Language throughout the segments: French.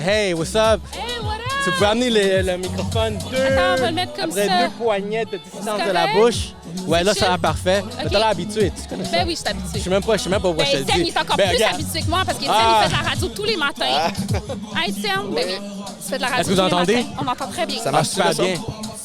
Hey, what's up? Hey, what up? Si vous pouvez amener le microphone Attends, on va le mettre comme après ça. 2 poignées de distance C'est de la correct? bouche. Ouais, là, C'est ça a l'air chill? parfait. Ok. Mais t'as l'air habitué, tu connais ça? Ben oui, je suis habituée. Je sais même pas pourquoi je te le Étienne, dis. il est encore Ben, plus regarde. habitué que moi parce qu'Étienne, Ah. il fait de la radio tous les matins. Hey, Étienne, ben oui, tu fais de la radio Est-ce que vous tous les entendez? matins. On entend très bien. Ça Ah, marche super bien.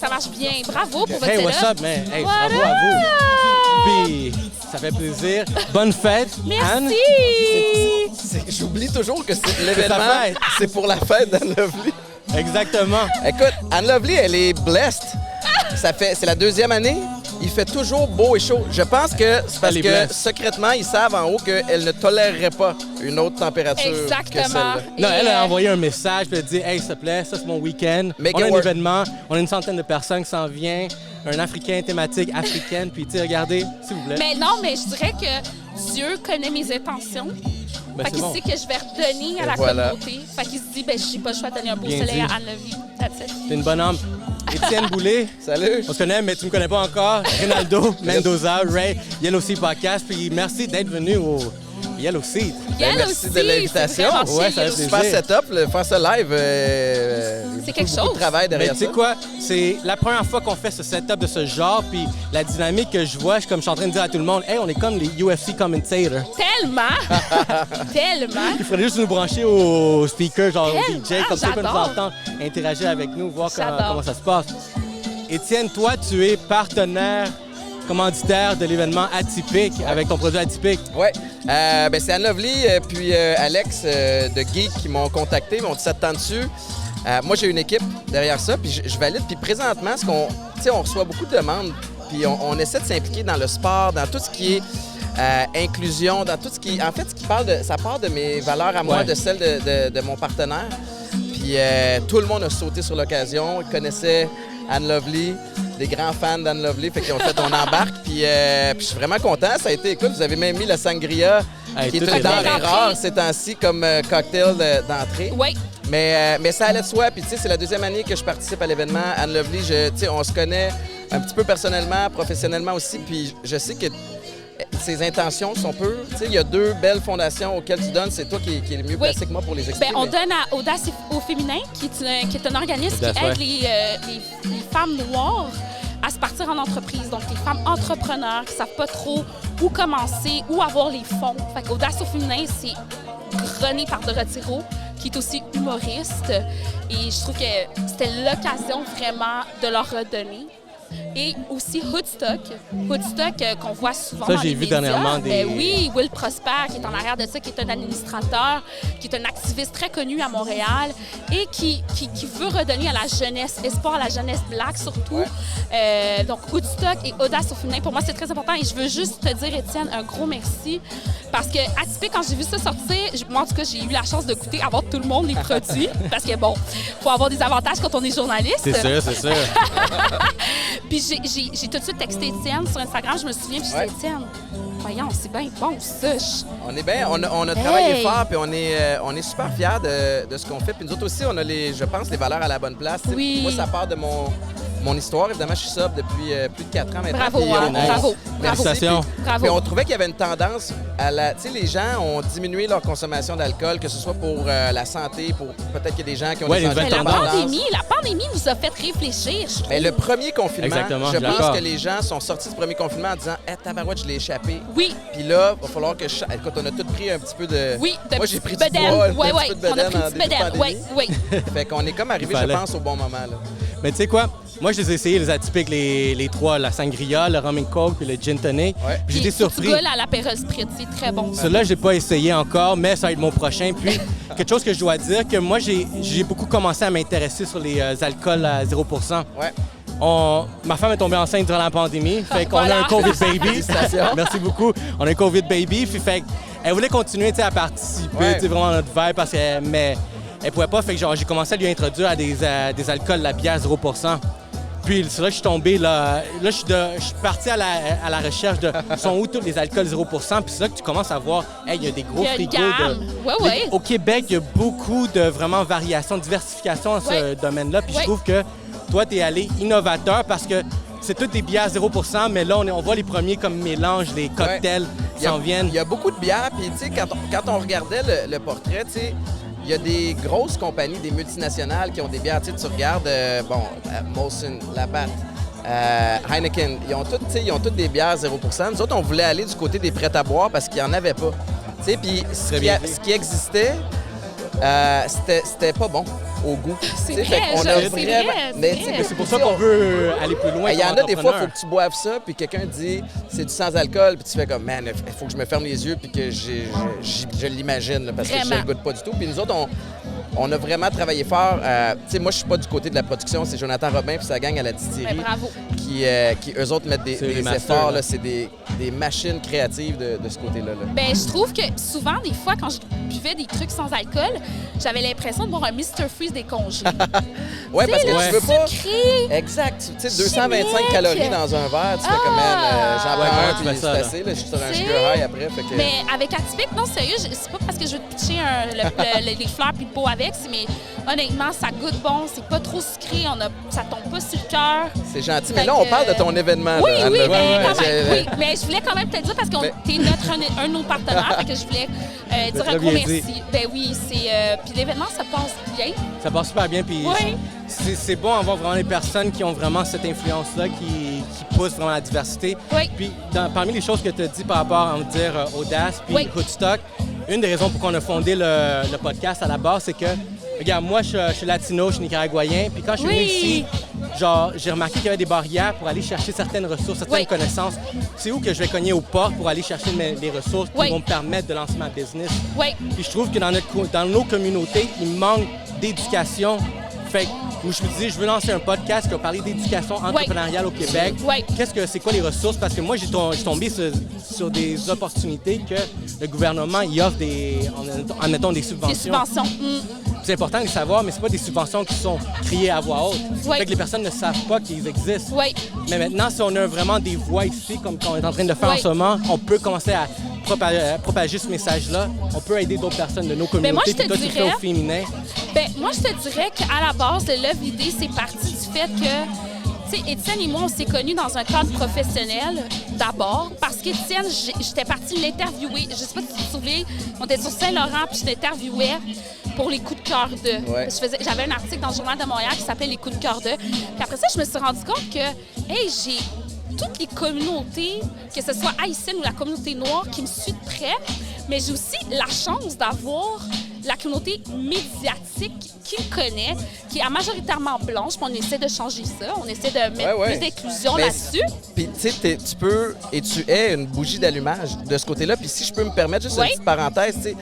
Ça marche bien. Bravo pour votre Hey, what's setup. up, man? Hey, What bravo à vous. up? Puis, ça fait plaisir. Bonne fête, Anne. Merci. J'oublie toujours que c'est ta l'événement, fête. c'est pour la fête d'Anne Lovely. Exactement. Écoute, Anne Lovely, elle est blessed. C'est la 2e année. Il fait toujours beau et chaud. Je pense que c'est parce Elle est que blessed. secrètement, ils savent en haut qu'elle ne tolérerait pas une autre température que Exactement. celle-là. Non, Et, elle a envoyé un message, puis elle a dit « Hey, s'il te plaît, ça c'est mon week-end. Make On a it un work. événement, on a une centaine de personnes qui s'en viennent, un Africain thématique africaine, puis tu sais, regardez, s'il vous plaît. Mais non, mais je dirais que Dieu connaît mes intentions. Ben, Fait c'est qu'il bon. sait que je vais redonner à la voilà. communauté. Fait qu'il se dit, ben, j'ai pas le choix de donner un beau Bien soleil dit. à Anne Lovely. That's it. T'es une bonne âme. Étienne Boulay, Salut. on se connaît, mais tu me connais pas encore. Ronaldo Mendoza, Ray, Yellow Sea Podcast, puis merci d'être venu au Yellow Sea. Yellow merci Sea, de l'invitation. c'est vraiment Ouais, chill, ça Yellow fait Sea. Faire plaisir. setup, faire ça live, C'est quelque beaucoup chose. de travail Mais derrière tu sais ça. quoi, c'est la première fois qu'on fait ce setup de ce genre, puis la dynamique que je vois, je suis en train de dire à tout le monde, hey, on est comme les UFC commentators. Tellement! Tellement! Il faudrait juste nous brancher au speaker, genre au Tellement, DJ, comme ça, qu'on nous j'adore. entend interagir avec nous, voir J'adore. comment ça se passe. Étienne, toi, tu es partenaire commanditaire de l'événement Atypique avec ton produit Atypique. Oui. C'est Anne Lovely puis Alex de Geek qui m'ont contacté, ils m'ont dit ça te tente dessus. Moi, j'ai une équipe derrière ça, puis je valide. Puis présentement, on reçoit beaucoup de demandes, puis on essaie de s'impliquer dans le sport, dans tout ce qui est inclusion, dans tout ce qui... En fait, ça part de mes valeurs à moi, Ouais. de celles de mon partenaire. Puis tout le monde a sauté sur l'occasion. Ils connaissaient Anne Lovely, des grands fans d'Anne Lovely, fait qu'ils ont fait on embarque. Puis je suis vraiment content. Ça a été, écoute, vous avez même mis la sangria, Hey, qui est tout une est denrée rentré. rare ces temps-ci comme cocktail d'entrée. Oui. Mais ça allait de soi. Puis tu sais, c'est la 2e année que je participe à l'événement. Anne Lovely, on se connaît un petit peu personnellement, professionnellement aussi. Puis je sais que ses intentions sont pures. Tu sais, il y a 2 belles fondations auxquelles tu donnes. C'est toi qui est le mieux placé que moi pour les expliquer. Ben, on mais- donne à Audace au féminin, qui est un organisme Audace, qui aide ouais. les femmes noires à se partir en entreprise. Donc, les femmes entrepreneurs qui ne savent pas trop où commencer, où avoir les fonds. Fait qu'Audace au féminin, c'est René Parderotiro, qui est aussi humoriste. Et je trouve que c'était l'occasion vraiment de leur redonner. Et aussi Hoodstock. Hoodstock qu'on voit souvent Ça, dans j'ai les vu médias. dernièrement des- Ben oui, Will Prosper, qui est en arrière de ça, qui est un administrateur, qui est un activiste très connu à Montréal et qui veut redonner à la jeunesse, espoir à la jeunesse black surtout. Donc, Woodstock et Audace au féminin, pour moi, c'est très important. Et je veux juste te dire, Étienne, un gros merci. Parce que, Atypique, quand j'ai vu ça sortir, moi, en tout cas, j'ai eu la chance de goûter avant tout le monde les produits. Parce que, bon, il faut avoir des avantages quand on est journaliste. C'est sûr, c'est sûr. Puis j'ai tout de suite texté Étienne sur Instagram, je me souviens, puis je disais, Étienne, voyons, c'est bien bon, ça. On est bien, on a travaillé fort, puis on est super fiers de ce qu'on fait. Puis nous autres aussi, on a, je pense, les valeurs à la bonne place. Tu sais, Oui. Moi, ça part de mon histoire. Évidemment, je suis sobre depuis plus de 4 ans maintenant. Bravo, Puis hein, on- bravo. Merci. Félicitations. Puis- Bravo. puis on trouvait qu'il y avait une tendance à la... Tu sais, les gens ont diminué leur consommation d'alcool, que ce soit pour la santé, pour peut-être qu'il y a des gens qui ont Ouais, des les nouvelles changements Mais de tendances. tendance. la pandémie nous a fait réfléchir, je trouve. Mais le premier confinement, Exactement, je je suis pense d'accord. que les gens sont sortis du premier confinement en disant « Eh, tabarouette, je l'ai échappé. » Oui, Puis là, il va falloir que je... Écoute, on a tous pris un petit peu de... oui, de Moi, j'ai petits pris du bedaines. poids, Oui, un oui, petit peu de on a bedaine pris en une petite début de bedaine. Oui, pandémie. oui. Fait qu'on est comme arrivé, Il je fallait. pense, au bon moment. Là. Mais tu sais quoi? Moi, je les ai essayés, les atypiques, les 3, la sangria, le rum and coke puis le gin tonic. Ouais. Puis j'étais Puis, faut que surpris. tu goules à l'apéro spritz, c'est très bon. Celui-là, je n'ai pas essayé encore, mais ça va être mon prochain. Puis, quelque chose que je dois dire, que moi, j'ai beaucoup commencé à m'intéresser sur les alcools à 0 Ouais. Ma femme est tombée enceinte durant la pandémie, fait qu'on Voilà. a un COVID baby. Félicitations. Merci beaucoup. On a un COVID baby, puis fait elle voulait continuer tu sais, à participer, Ouais. tu sais, vraiment à notre vibe, parce que, mais elle pouvait pas. Fait que genre, j'ai commencé à lui introduire à des alcools, la bière 0 Puis c'est là que je suis tombé, là je suis parti à la recherche de sont où tous les alcools 0 Puis c'est là que tu commences à voir, hey, il y a des gros Il y a une frigos. gamme. Ouais, ouais. Au Québec, il y a beaucoup de vraiment variations, diversification dans ce Ouais. domaine-là. Puis Ouais. je trouve que toi, tu es allé innovateur parce que c'est toutes des bières 0 mais là, on voit les premiers comme mélange, les cocktails Il y a- s'en viennent. Il y a beaucoup de bières, puis tu sais, quand on regardait le portrait, tu sais, il il y a des grosses compagnies, des multinationales qui ont des bières. Tu sais, tu regardes, Molson, Labatt, Heineken, ils ont toutes des bières 0%. Nous autres, on voulait aller du côté des prêts-à-boire parce qu'il n'y en avait pas. Tu sais, puis ce qui existait, c'était pas bon au goût. C'est vrai, c'est pour ça qu'on veut aller plus loin. Il y en a des fois, il faut que tu boives ça, puis quelqu'un dit c'est du sans-alcool, puis tu fais comme, man, il faut que je me ferme les yeux, puis que je l'imagine, là, parce que je ne le goûte pas du tout. Puis nous autres, on a vraiment travaillé fort. Tu sais, moi, je suis pas du côté de la production, c'est Jonathan Robin puis sa gang à la distillerie qui eux autres, mettent des efforts. Là, c'est des machines créatives de ce côté-là. Là. Bien, je trouve que souvent, des fois, quand je buvais des trucs sans alcool, j'avais l'impression de boire un Mr. Freeze décongelé. Oui, parce que tu veux pas... Sucré. Exact. Tu sais, 225 calories dans un verre, tu fais comme, j'en prends un, puis c'est assez. Là, je suis sur un sugar high après. Fait que... Mais avec Atypique, non, sérieux, c'est pas parce que je veux te pitcher les fleurs puis le pot avec, mais honnêtement, ça goûte bon, c'est pas trop sucré, ça tombe pas sur le cœur. C'est gentil, mais là, on parle de ton événement. Oui, là, oui, mais quand même, oui, mais je voulais quand même te le dire parce que t'es un de nos partenaires, fait que je voulais dire un gros merci. Ben oui, puis l'événement, ça passe bien. Ça passe super bien, puis c'est bon d'avoir vraiment les personnes qui ont vraiment cette influence-là, qui poussent vraiment la diversité. Oui. Puis parmi les choses que tu as dit par rapport, on va dire, Audace puis Hoodstock, une des raisons pour qu'on a fondé le podcast à la base, c'est que, regarde, moi, je suis latino, je suis nicaraguayen, puis quand je suis venu ici, j'ai remarqué qu'il y avait des barrières pour aller chercher certaines ressources, certaines connaissances. C'est où que je vais cogner aux portes pour aller chercher les ressources qui vont me permettre de lancer ma business. Oui. Puis je trouve que dans nos communautés, il manque d'éducation. Fait que moi, je me disais, je veux lancer un podcast qui va parler d'éducation entrepreneuriale au Québec. Oui. C'est quoi les ressources? Parce que moi, j'ai tombé sur des opportunités que le gouvernement y offre admettons, des subventions. Des subventions. C'est important de le savoir, mais c'est pas des subventions qui sont criées à voix haute. Fait que les personnes ne savent pas qu'ils existent. Oui. Mais maintenant, si on a vraiment des voix ici, comme on est en train de le faire en ce moment, on peut commencer à propager ce message-là. On peut aider d'autres personnes de nos communautés. Puis toi, tu fais au féminin. Moi, je te dirais qu'à la base, de Love Idée, c'est parti du fait que, tu sais, Étienne et moi, on s'est connus dans un cadre professionnel d'abord, parce qu'Étienne, j'étais partie l'interviewer. Je sais pas si tu te souviens, on était sur Saint-Laurent, puis je l'interviewais pour les coups de cœur d'eux. Ouais. J'avais un article dans le Journal de Montréal qui s'appelait Les coups de cœur d'eux. Puis après ça, je me suis rendu compte que, j'ai toutes les communautés, que ce soit haïtienne ou la communauté noire, qui me suit de près, mais j'ai aussi la chance d'avoir la communauté médiatique qui me connaît, qui est majoritairement blanche, puis on essaie de changer ça, on essaie de mettre plus d'inclusion là-dessus. Puis tu sais, tu peux et tu es une bougie d'allumage de ce côté-là. Puis si je peux me permettre juste une petite parenthèse, tu sais,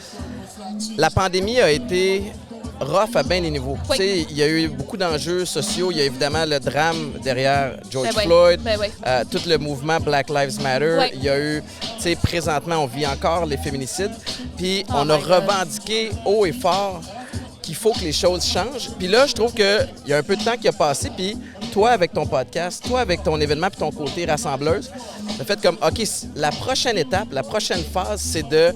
la pandémie a été rough à bien des niveaux. Tu sais, il y a eu beaucoup d'enjeux sociaux. Il y a évidemment le drame derrière George Floyd, tout le mouvement Black Lives Matter. Il y a eu, tu sais, présentement, on vit encore les féminicides. Puis on a revendiqué haut et fort qu'il faut que les choses changent. Puis là, je trouve qu'il y a un peu de temps qui a passé. Puis toi, avec ton podcast, toi, avec ton événement puis ton côté rassembleuse, le fait comme, OK, la prochaine étape, la prochaine phase, c'est de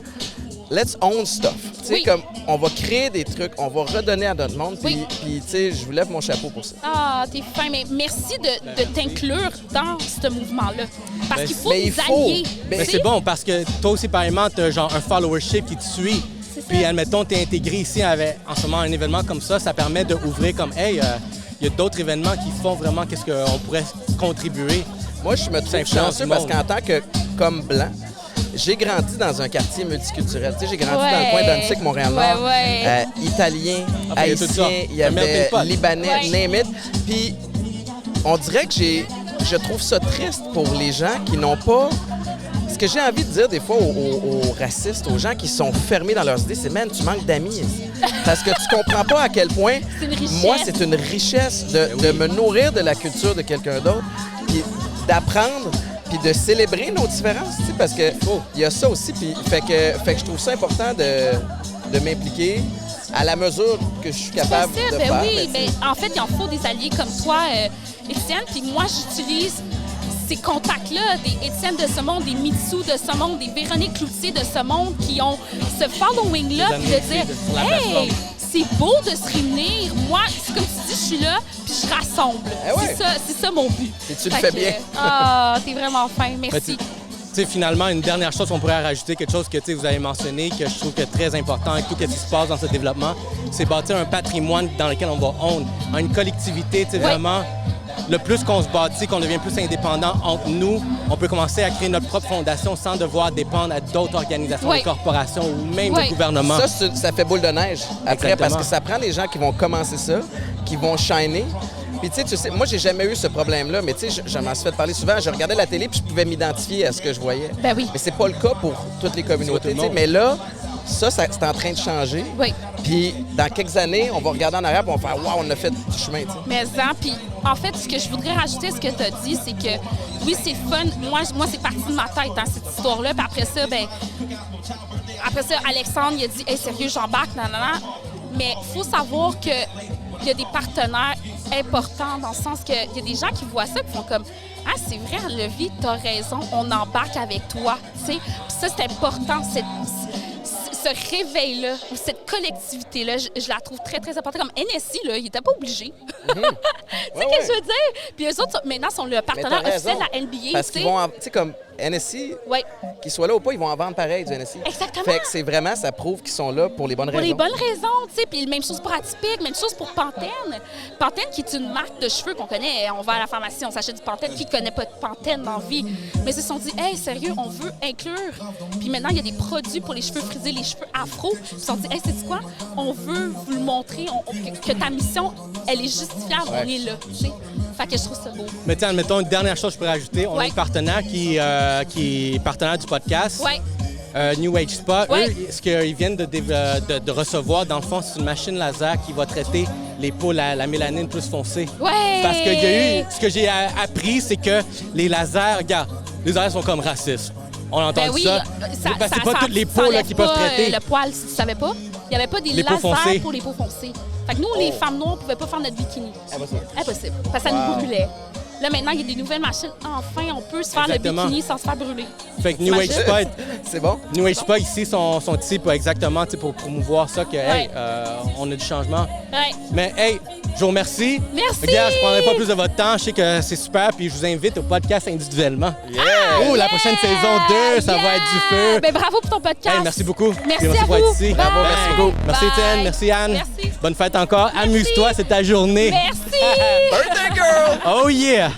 let's own stuff. Tu sais, comme on va créer des trucs, on va redonner à notre monde. Puis tu sais, je vous lève mon chapeau pour ça. Ah, t'es fin, mais merci de t'inclure dans ce mouvement-là. Parce qu'il faut nous allier. Mais c'est bon, parce que toi aussi, pareillement, tu as genre un followership qui te suit. Puis, admettons, tu es intégré ici avec, en ce moment, un événement comme ça permet d'ouvrir comme, hey, il y a d'autres événements qui font vraiment qu'est-ce qu'on pourrait contribuer. Moi, je me trouve chanceux parce qu'en tant que comme blanc, j'ai grandi dans un quartier multiculturel. Tu sais, j'ai grandi dans le coin d'Annecy, Montréal-Nord. Italien, haïtien, il y avait libanais, name it. Puis, on dirait que je trouve ça triste pour les gens qui n'ont pas... Ce que j'ai envie de dire des fois aux racistes, aux gens qui sont fermés dans leurs idées, c'est « Man, tu manques d'amis. » Parce que tu comprends pas à quel point, moi, c'est une richesse de me nourrir de la culture de quelqu'un d'autre, puis d'apprendre, puis de célébrer nos différences, tu sais, parce que il y a ça aussi, puis fait que je trouve ça important de m'impliquer à la mesure que je suis capable de faire. Oui, mais en fait, il en faut des alliés comme toi, Étienne, puis moi, j'utilise ces contacts-là, des Étienne de ce monde, des Mitsou de ce monde, des Véronique Cloutier de ce monde qui ont ce following-là, puis de dire « Hey, c'est beau de se réunir. Moi, c'est comme tu dis, je suis là, puis je rassemble. C'est ça mon but. Et tu le fais bien. T'es vraiment fin. Merci. sais, finalement, une dernière chose qu'on pourrait rajouter, quelque chose que vous avez mentionné, que je trouve que très important et tout ce qui se passe dans ce développement, c'est bâtir un patrimoine dans lequel on va own, une collectivité, tu sais, vraiment. Le plus qu'on se bâtit, qu'on devient plus indépendant entre nous, on peut commencer à créer notre propre fondation sans devoir dépendre à d'autres organisations, des corporations ou même du gouvernement. Ça fait boule de neige après, parce que ça prend les gens qui vont commencer ça, qui vont shiner. Puis tu sais, moi, j'ai jamais eu ce problème-là, mais tu sais, je m'en suis fait parler souvent. Je regardais la télé puis je pouvais m'identifier à ce que je voyais. Ben oui. Mais c'est pas le cas pour toutes les communautés. Mais là, ça, c'est en train de changer. Oui. Puis dans quelques années, on va regarder en arrière et on va faire « Wow, on a fait du chemin ». Mais puis en fait, ce que je voudrais rajouter à ce que tu as dit, c'est que oui, c'est fun. Moi c'est parti de ma tête, cette histoire-là. Puis après ça, Alexandre, il a dit « Hey, sérieux, j'embarque, nanana ». Mais il faut savoir qu'il y a des partenaires importants dans le sens qu'il y a des gens qui voient ça et qui font comme « Ah, c'est vrai, Levi, t'as raison, on embarque avec toi. » Puis ça, c'est important, ce réveil-là, ou cette collectivité-là, je la trouve très, très importante. Comme NSI, là, il n'était pas obligé. Tu sais ce que je veux dire? Puis eux autres, maintenant, sont le partenaire officiel de la NBA. Parce qu'ils vont, tu sais, comme NSI, qu'ils soient là ou pas, ils vont en vendre pareil du NSI. Exactement. Fait que c'est vraiment, ça prouve qu'ils sont là pour les bonnes raisons. Pour les bonnes raisons, tu sais. Puis même chose pour Atypique, même chose pour Pantene. Pantene, qui est une marque de cheveux qu'on connaît. On va à la pharmacie, on s'achète du Pantene. Qui ne connaît pas de Pantene dans la vie? Mais ils se sont dit, hey, sérieux, on veut inclure. Puis maintenant, il y a des produits pour les cheveux frisés, les cheveux afro. Ils se sont dit, hey, c'est quoi? On veut vous le montrer, que ta mission, elle est justifiable, on est là. T'sais. Fait que je trouve ça beau. Mais tiens, admettons, une dernière chose que je pourrais ajouter. On a un partenaire qui est partenaire du podcast. New Age Spa. Eux, ce qu'ils viennent de recevoir, dans le fond, c'est une machine laser qui va traiter les peaux, la mélanine plus foncée. Parce qu'il y a eu, ce que j'ai appris, c'est que les lasers, regarde, les lasers sont comme racistes. On a entendu ça. Parce que c'est pas toutes les peaux qui peuvent traiter. Le poil, si tu savais pas, il n'y avait pas des lasers pour les peaux foncées. Fait que nous, les femmes noires, on pouvait pas faire notre bikini. Impossible. Parce que ça nous brûlait. Là, maintenant, il y a des nouvelles machines. Enfin, on peut se faire le bikini sans se faire brûler. Fait que New Age Spa, c'est bon. New Age Spa ici sont ici exactement pour promouvoir ça, que on a du changement. Mais hey, je vous remercie. Merci. Regarde, je ne prendrai pas plus de votre temps. Je sais que c'est super. Puis je vous invite au podcast individuellement. La prochaine saison 2, ça va être du feu. Ben, bravo pour ton podcast. Hey, merci beaucoup. Merci à vous. Ici. Bravo, merci beaucoup. Merci Étienne, merci Anne. Merci. Bonne fête encore. Amuse-toi, c'est ta journée. Merci. Birthday girl. Oh yeah.